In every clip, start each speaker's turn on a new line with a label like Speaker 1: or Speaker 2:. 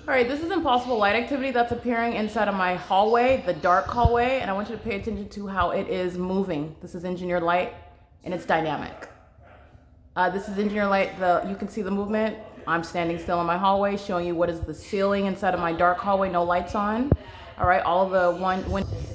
Speaker 1: All right, this is impossible light activity that's appearing inside of my hallway, the dark hallway, and I want you to pay attention to how it is moving. This is engineered light, and it's dynamic. This is engineered light. You can see the movement. I'm standing still in my hallway, showing you what is the ceiling inside of my dark hallway. No lights on. All right, all of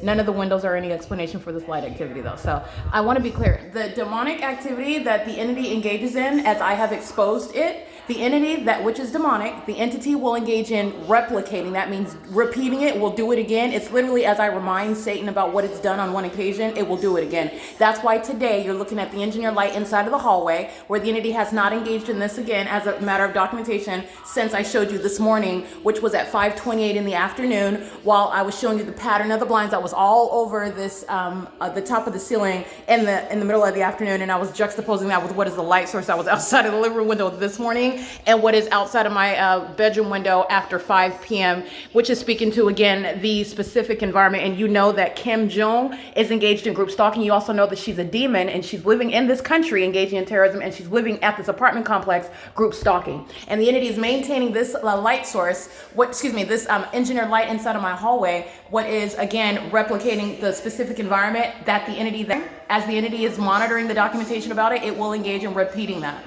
Speaker 1: none of the windows are any explanation for this light activity though. So I want to be clear. The demonic activity that the entity engages in, as I have exposed it, the entity which is demonic, the entity will engage in replicating. That means repeating it, will do it again. It's literally as I remind Satan about what it's done on one occasion, it will do it again. That's why today you're looking at the engineered light inside of the hallway where the entity has not engaged in this again as a matter of documentation since I showed you this morning, which was at 5:28 in the afternoon, while I was showing you the pattern of the blinds that was all over this, the top of the ceiling in the middle of the afternoon, and I was juxtaposing that with what is the light source that was outside of the living room window this morning and what is outside of my bedroom window after 5 p.m., which is speaking to, again, the specific environment. And you know that Kim Jong is engaged in group stalking. You also know that she's a demon and she's living in this country engaging in terrorism, and she's living at this apartment complex group stalking. And the entity is maintaining this light source, this engineered light inside of my hallway, what is, again, replicating the specific environment that the entity, as the entity is monitoring the documentation about it, it will engage in repeating that.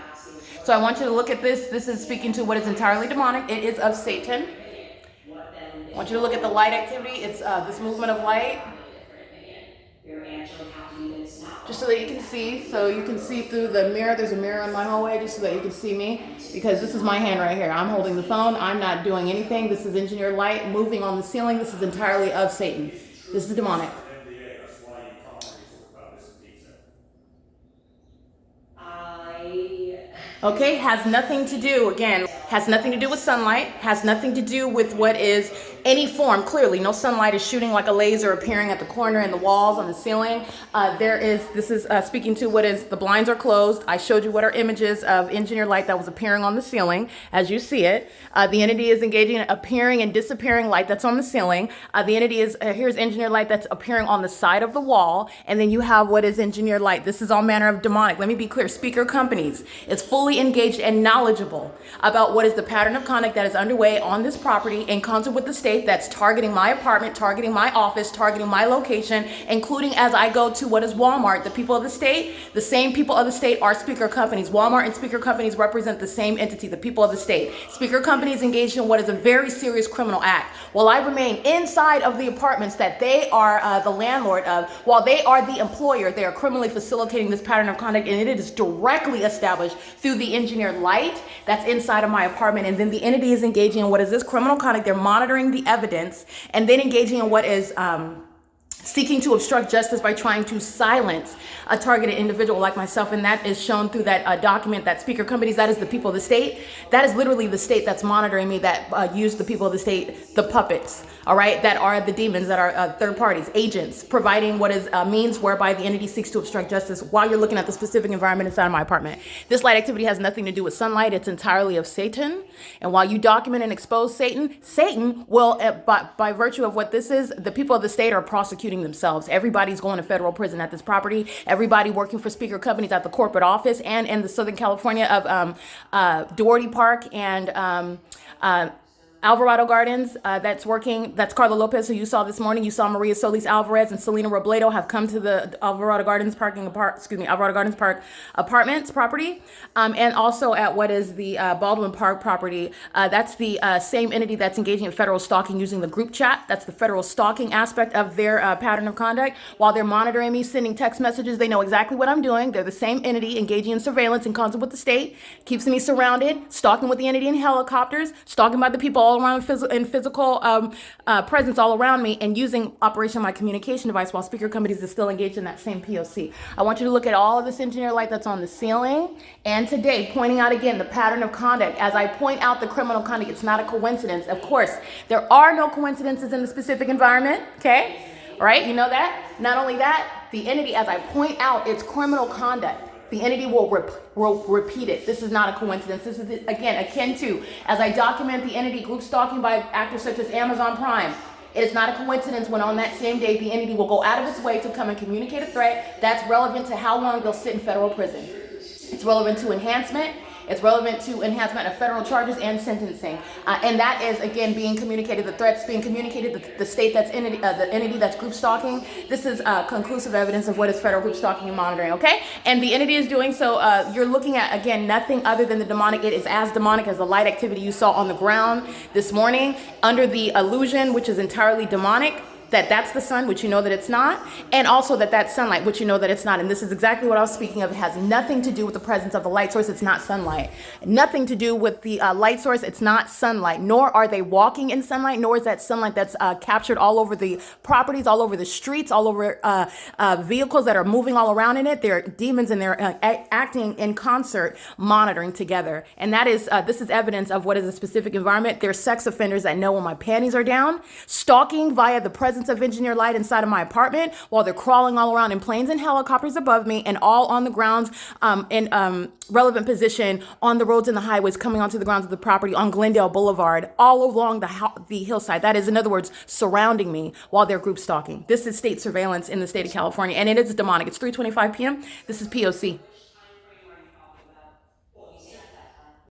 Speaker 1: So I want you to look at this. This is speaking to what is entirely demonic. It is of Satan. I want you to look at the light activity. It's this movement of light. Just so that you can see. So you can see through the mirror. There's a mirror in my hallway just so that you can see me. Because this is my hand right here. I'm holding the phone. I'm not doing anything. This is engineered light moving on the ceiling. This is entirely of Satan. This is demonic. Okay, has nothing to do, again, has nothing to do with sunlight, has nothing to do with what is any form. Clearly, no sunlight is shooting like a laser appearing at the corner and the walls on the ceiling. This is speaking to what is, the blinds are closed. I showed you what are images of engineered light that was appearing on the ceiling as you see it. The entity is engaging in appearing and disappearing light that's on the ceiling. The entity is, here's engineered light that's appearing on the side of the wall. And then you have what is engineered light. This is all manner of demonic. Let me be clear. Speaker companies is fully engaged and knowledgeable about what is the pattern of conduct that is underway on this property in concert with the state that's targeting my apartment, targeting my office, targeting my location, including as I go to what is Walmart. The people of the state, the same people of the state are speaker companies. Walmart and speaker companies represent the same entity, the people of the state. Speaker companies engaged in what is a very serious criminal act. While I remain inside of the apartments that they are the landlord of, while they are the employer, they are criminally facilitating this pattern of conduct, and it is directly established through the engineered light that's inside of my apartment. And then the entity is engaging in what is this criminal conduct. They're monitoring the evidence and then engaging in what is seeking to obstruct justice by trying to silence a targeted individual like myself. And that is shown through that document that speaker companies, that is the people of the state. That is literally the state that's monitoring me, that use the people of the state, the puppets, all right, that are the demons, that are third parties, agents, providing what is means whereby the entity seeks to obstruct justice while you're looking at the specific environment inside of my apartment. This light activity has nothing to do with sunlight. It's entirely of Satan. And while you document and expose Satan, Satan will, by virtue of what this is, the people of the state are prosecuting themselves. Everybody's going to federal prison at this property. Everybody working for speaker companies at the corporate office and in the Southern California of Doherty Park and Alvarado Gardens, that's Carla Lopez, who you saw this morning. You saw Maria Solis Alvarez and Selena Robledo have come to the Alvarado Gardens Park apartments property, and also at what is the Baldwin Park property. That's the same entity that's engaging in federal stalking using the group chat. That's the federal stalking aspect of their pattern of conduct. While they're monitoring me, sending text messages, they know exactly what I'm doing. They're the same entity engaging in surveillance in concert with the state, keeps me surrounded, stalking with the entity in helicopters, stalking by the people all around in physical presence all around me, and using Operation My Communication Device while speaker companies are still engaged in that same P.O.C. I want you to look at all of this engineered light that's on the ceiling, and today pointing out again the pattern of conduct. As I point out the criminal conduct, it's not a coincidence. Of course, there are no coincidences in the specific environment, okay? All right, you know that? Not only that, the entity, as I point out its criminal conduct, the entity will repeat it. This is not a coincidence. This is, again, akin to, as I document the entity group stalking by actors such as Amazon Prime, it is not a coincidence when on that same day, the entity will go out of its way to come and communicate a threat that's relevant to how long they'll sit in federal prison. It's relevant to enhancement. It's relevant to enhancement of federal charges and sentencing. And that is, again, being communicated, the threats being communicated, the state that's in the entity that's group stalking. This is conclusive evidence of what is federal group stalking and monitoring, okay? And the entity is doing so, you're looking at, again, nothing other than the demonic. It is as demonic as the light activity you saw on the ground this morning, under the illusion, which is entirely demonic, that that's the sun, which you know that it's not, and also that that's sunlight, which you know that it's not. And this is exactly what I was speaking of. It has nothing to do with the presence of the light source. It's not sunlight. Nothing to do with the light source. It's not sunlight, nor are they walking in sunlight, nor is that sunlight that's captured all over the properties, all over the streets, all over vehicles that are moving all around in it. They're demons, and they're acting in concert, monitoring together. And that is, this is evidence of what is a specific environment. They're sex offenders that know when my panties are down, stalking via the presence of engineer light inside of my apartment, while they're crawling all around in planes and helicopters above me, and all on the grounds in relevant position on the roads and the highways coming onto the grounds of the property on Glendale Boulevard, all along the hillside. That is, in other words, surrounding me while they're group stalking. This is state surveillance in the state of California, and it is demonic. It's 3:25 p.m. This is P.O.C.